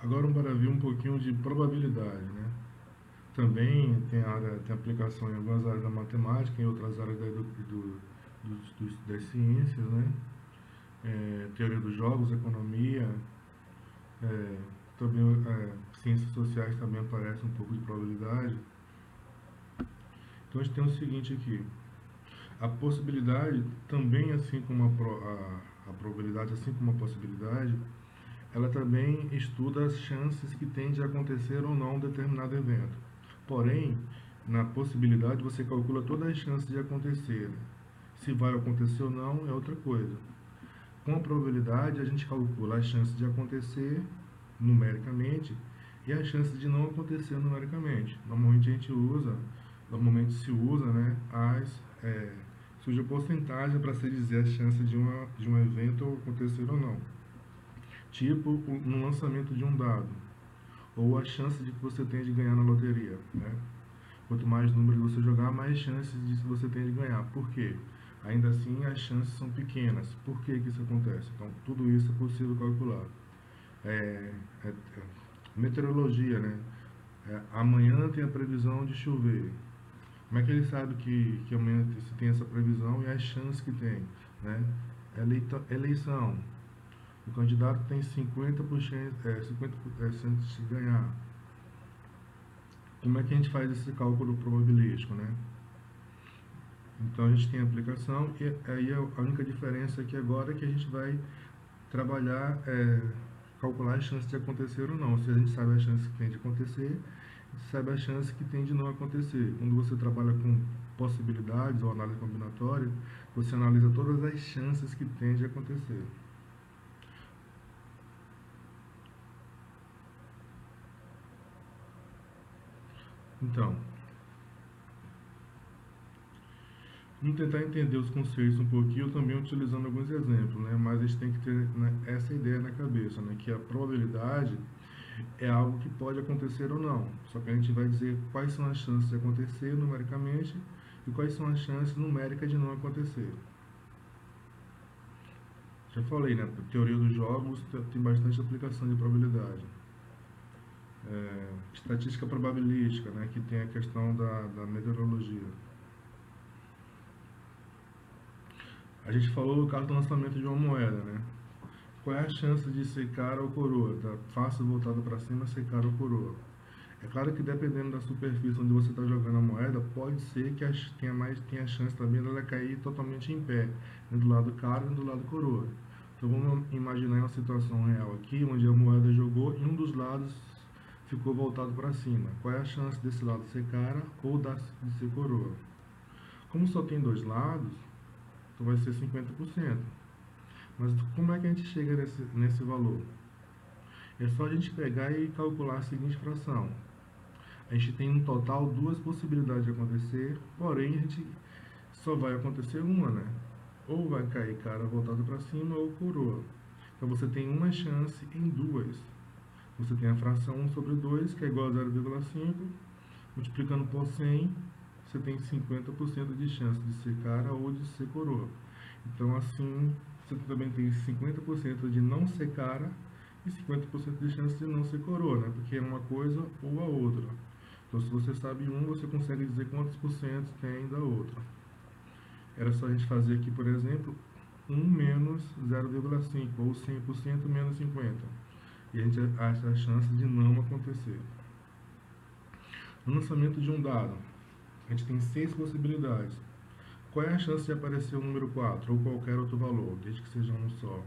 Agora bora ver um pouquinho de probabilidade, né? Também tem aplicação em algumas áreas da matemática, em outras áreas das ciências, né? Teoria dos jogos, economia, é, também ciências sociais também aparece um pouco de probabilidade. Então a gente tem o seguinte aqui, a possibilidade também, assim como a probabilidade, assim como a possibilidade, ela também estuda as chances que tem de acontecer ou não um determinado evento. Porém, na possibilidade você calcula todas as chances de acontecer. Se vai acontecer ou não é outra coisa. Com a probabilidade a gente calcula as chances de acontecer numericamente e as chances de não acontecer numericamente. Normalmente se usa, né, surge a porcentagem para se dizer a chance de um evento acontecer ou não. Tipo no lançamento de um dado, ou a chance de que você tem de ganhar na loteria, né? Quanto mais números você jogar, mais chances de você tem de ganhar. Por quê? Ainda assim, as chances são pequenas. Por que isso acontece? Então, tudo isso é possível calcular. É, é, é, meteorologia, né? Amanhã tem a previsão de chover. Como é que ele sabe que amanhã se tem essa previsão e as chances que tem, né? Eleição. O candidato tem 50% de ganhar. Como é que a gente faz esse cálculo probabilístico, né? Então a gente tem a aplicação e aí a única diferença aqui agora é que a gente vai trabalhar, calcular as chances de acontecer ou não. Se a gente sabe a chance que tem de acontecer, a gente sabe a chance que tem de não acontecer. Quando você trabalha com possibilidades ou análise combinatória, você analisa todas as chances que tem de acontecer. Então, vamos tentar entender os conceitos um pouquinho, também utilizando alguns exemplos, né? Mas a gente tem que ter, né, essa ideia na cabeça, né? Que a probabilidade é algo que pode acontecer ou não. Só que a gente vai dizer quais são as chances de acontecer numericamente e quais são as chances numéricas de não acontecer. Já falei, né? Teoria dos jogos tem bastante aplicação de probabilidade. Estatística probabilística, né? Que tem a questão da meteorologia. A gente falou no caso do lançamento de uma moeda, né? Qual é a chance de ser cara ou coroa? Da face voltada para cima ser cara ou coroa? É claro que dependendo da superfície onde você está jogando a moeda, pode ser que tenha chance também dela cair totalmente em pé, nem do lado cara nem do lado coroa. Então vamos imaginar uma situação real aqui, onde a moeda jogou e um dos lados ficou voltado para cima. Qual é a chance desse lado ser cara ou de ser coroa? Como só tem dois lados, então vai ser 50%. Mas como é que a gente chega nesse valor? É só a gente pegar e calcular a seguinte fração. A gente tem um total duas possibilidades de acontecer, porém a gente só vai acontecer uma, né? Ou vai cair cara voltado para cima ou coroa. Então você tem uma chance em duas. Você tem a fração 1 sobre 2, que é igual a 0,5, multiplicando por 100, você tem 50% de chance de ser cara ou de ser coroa. Então assim, você também tem 50% de não ser cara e 50% de chance de não ser coroa, né? Porque é uma coisa ou a outra. Então, se você sabe um, você consegue dizer quantos por cento tem da outra. Era só a gente fazer aqui, por exemplo, 1 menos 0,5, ou 100% menos 50. E a gente acha a chance de não acontecer. No lançamento de um dado, a gente tem 6 possibilidades. Qual é a chance de aparecer o número 4 ou qualquer outro valor, desde que seja um só?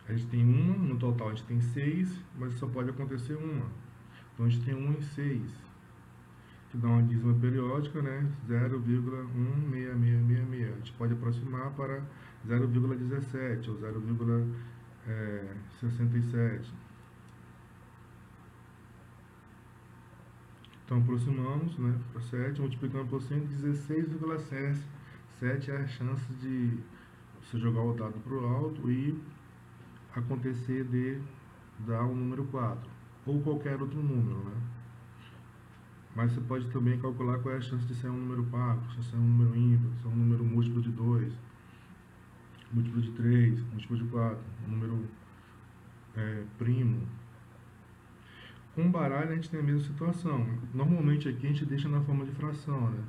A gente tem uma, no total a gente tem 6, mas só pode acontecer uma. Então a gente tem 1 em 6. Que dá uma dízima periódica, né? 0,16666. A gente pode aproximar para 0,17 ou 0,67. Então aproximamos, né, para 7, multiplicando por 100, 16,7 é a chance de você jogar o dado para o alto e acontecer de dar o número 4 ou qualquer outro número, né? Mas você pode também calcular qual é a chance de ser um número par, se ser um número ímpar, se é um número múltiplo de 2, múltiplo de 3, múltiplo de 4, um número primo. Com baralho a gente tem a mesma situação. Normalmente aqui a gente deixa na forma de fração, né?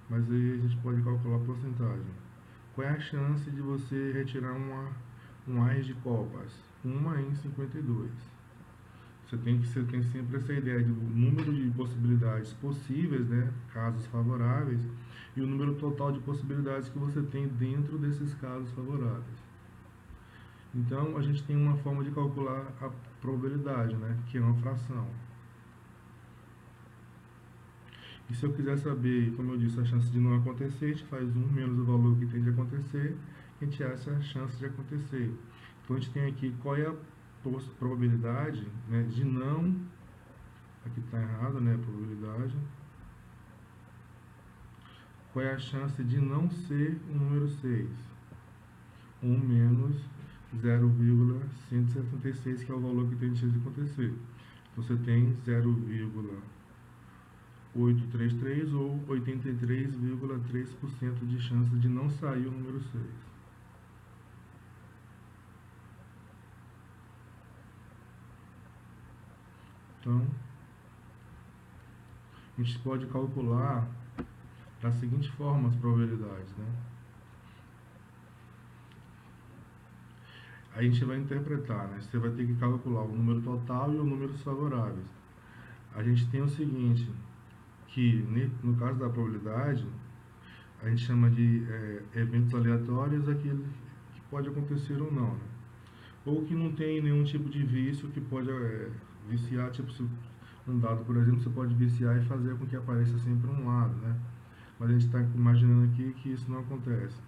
Mas aí a gente pode calcular a porcentagem. Qual é a chance de você retirar um ás de copas? 1 em 52. Você tem sempre essa ideia do número de possibilidades possíveis, né? Casos favoráveis, e o número total de possibilidades que você tem dentro desses casos favoráveis. Então, a gente tem uma forma de calcular a probabilidade, né? Que é uma fração. E se eu quiser saber, como eu disse, a chance de não acontecer, a gente faz 1 menos o valor que tem de acontecer, a gente acha a chance de acontecer. Então, a gente tem aqui qual é a probabilidade, né, de não... Aqui está errado, né? A probabilidade. Qual é a chance de não ser o número 6? 1 menos 0,176, que é o valor que tem de chance de acontecer. Então, você tem 0,833 ou 83,3% de chance de não sair o número 6. Então, a gente pode calcular da seguinte forma as probabilidades, né? Aí a gente vai interpretar, né? Você vai ter que calcular o número total e os números favoráveis. A gente tem o seguinte, que no caso da probabilidade, a gente chama de eventos aleatórios, aquele que pode acontecer ou não, né? Ou que não tem nenhum tipo de vício que pode viciar, tipo, se um dado, por exemplo, você pode viciar e fazer com que apareça sempre um lado, né? Mas a gente está imaginando aqui que isso não acontece.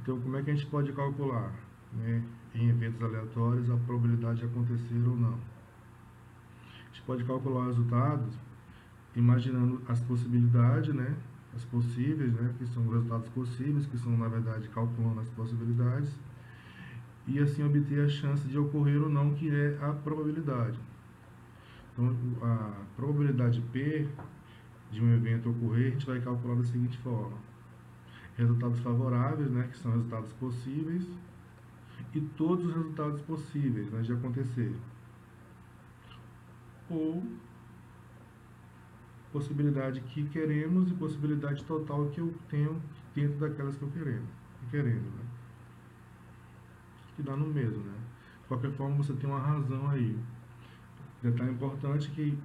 Então, como é que a gente pode calcular, né, em eventos aleatórios, a probabilidade de acontecer ou não? A gente pode calcular os resultados imaginando as possibilidades, né, as possíveis, né, que são os resultados possíveis, que são, na verdade, calculando as possibilidades, e assim obter a chance de ocorrer ou não, que é a probabilidade. Então, a probabilidade P de um evento ocorrer, a gente vai calcular da seguinte forma: resultados favoráveis, né, que são resultados possíveis, e todos os resultados possíveis, né, de acontecer. Ou possibilidade que queremos e possibilidade total que eu tenho dentro daquelas que eu querendo, né? Que dá no mesmo, né? De qualquer forma, você tem uma razão aí. Detalhe importante que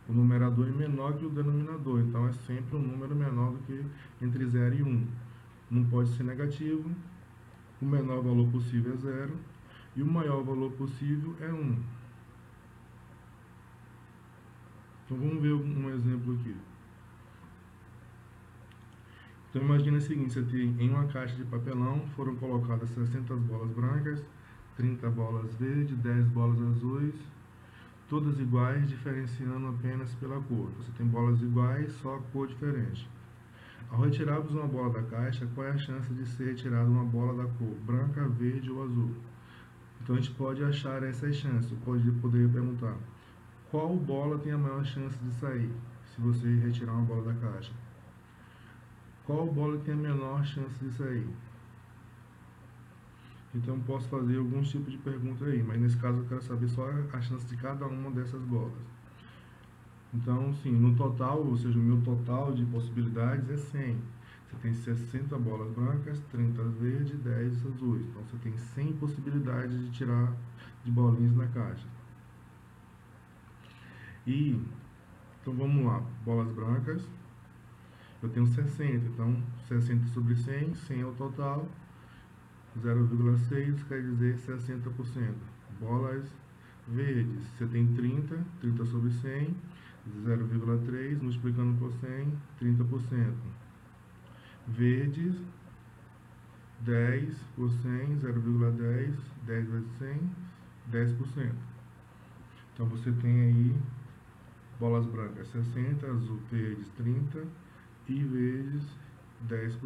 o numerador é menor que o denominador, então é sempre um número menor do que entre 0 e 1. Não pode ser negativo, o menor valor possível é 0 e o maior valor possível é 1. Então vamos ver um exemplo aqui. Então imagina o seguinte, você tem em uma caixa de papelão foram colocadas 60 bolas brancas, 30 bolas verdes, 10 bolas azuis, todas iguais, diferenciando apenas pela cor. Você tem bolas iguais, só a cor diferente. Ao retirarmos uma bola da caixa, qual é a chance de ser retirada uma bola da cor branca, verde ou azul? Então a gente pode achar essas chances. Poderia perguntar: qual bola tem a maior chance de sair se você retirar uma bola da caixa? Qual bola tem a menor chance de sair? Então posso fazer alguns tipos de pergunta aí, mas nesse caso eu quero saber só a chance de cada uma dessas bolas. Então, sim, no total, ou seja, o meu total de possibilidades é 100. Você tem 60 bolas brancas, 30 verdes, 10 azuis. Então você tem 100 possibilidades de tirar de bolinhas na caixa. Então vamos lá, bolas brancas, eu tenho 60, então 60 sobre 100, 100 é o total, 0,6 quer dizer 60%. Bolas verdes, você tem 30, 30 sobre 100, 0,3 multiplicando por 100, 30%. Verdes, 10 por 100, 0,10, 10 vezes 100, 10%. Então você tem aí bolas brancas 60, azul, verdes 30 e verdes 10%.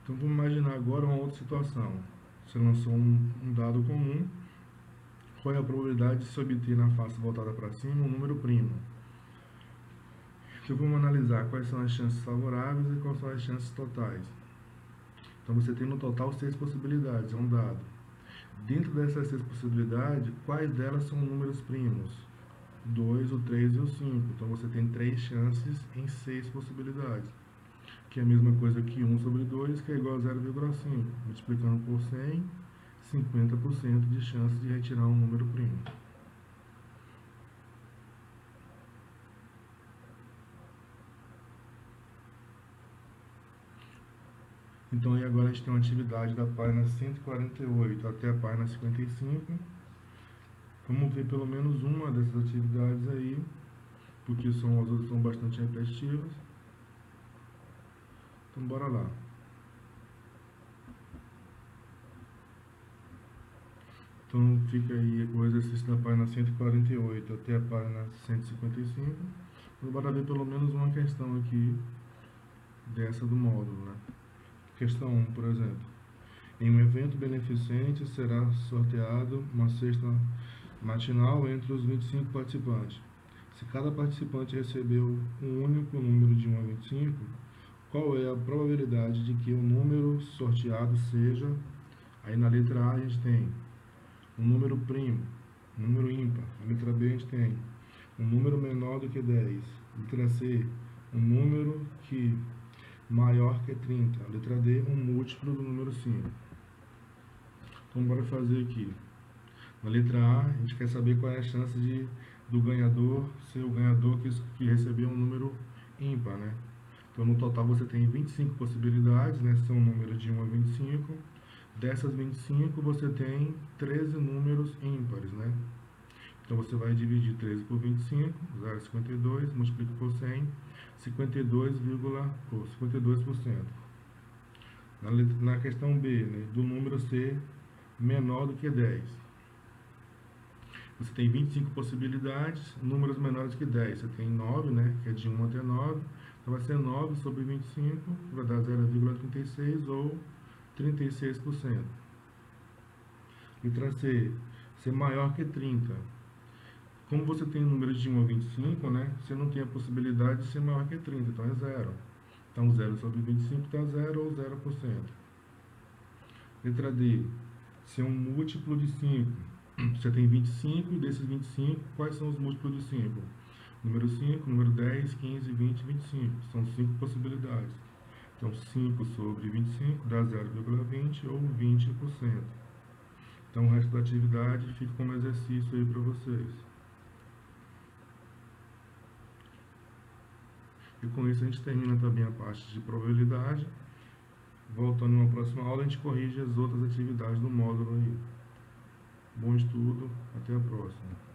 Então vamos imaginar agora uma outra situação. Você lançou um dado comum. Qual é a probabilidade de se obter na face voltada para cima um número primo? Então vamos analisar quais são as chances favoráveis e quais são as chances totais. Então você tem no total 6 possibilidades, é um dado. Dentro dessas 6 possibilidades, quais delas são números primos? 2, o 3 e o 5. Então você tem 3 chances em 6 possibilidades, que é a mesma coisa que 1 sobre 2, que é igual a 0,5. Multiplicando por 100, 50% de chance de retirar um número primo. Então, e agora a gente tem uma atividade da página 148 até a página 55. Vamos ver pelo menos uma dessas atividades aí, porque as outras são bastante repetitivas. Então, bora lá. Então, fica aí o exercício da página 148 até a página 155. Então, bora ver pelo menos uma questão aqui dessa do módulo, né? Questão 1, por exemplo. Em um evento beneficente, será sorteado uma cesta matinal entre os 25 participantes. Se cada participante recebeu um único número de 1 a 25, qual é a probabilidade de que o número sorteado seja... Aí na letra A a gente tem um número primo, um número ímpar. Na letra B a gente tem um número menor do que 10. Letra C, um número que maior que 30. Letra D, um múltiplo do número 5. Então, bora fazer aqui. Na letra A, a gente quer saber qual é a chance do ganhador ser o ganhador que recebeu um número ímpar, né? Então, no total, você tem 25 possibilidades, né? São números de 1 a 25. Dessas 25, você tem 13 números ímpares, né? Então, você vai dividir 13 por 25, 0,52, multiplica por 100, 52%. Na questão B, né, do número ser menor do que 10. Você tem 25 possibilidades, números menores que 10. Você tem 9, né, que é de 1 até 9. Então, vai ser 9 sobre 25, que vai dar 0,36 ou 36%. Letra C, ser maior que 30. Como você tem números de 1 a 25, né, você não tem a possibilidade de ser maior que 30, então é 0. Então, 0 sobre 25 dá 0 ou 0%. Letra D, ser um múltiplo de 5. Você tem 25 e desses 25, quais são os múltiplos de 5? Número 5, número 10, 15, 20, 25. São 5 possibilidades. Então, 5 sobre 25 dá 0,20 ou 20%. Então, o resto da atividade fica como exercício aí para vocês. E com isso a gente termina também a parte de probabilidade. Voltando numa próxima aula, a gente corrige as outras atividades do módulo aí. Bom estudo, até a próxima.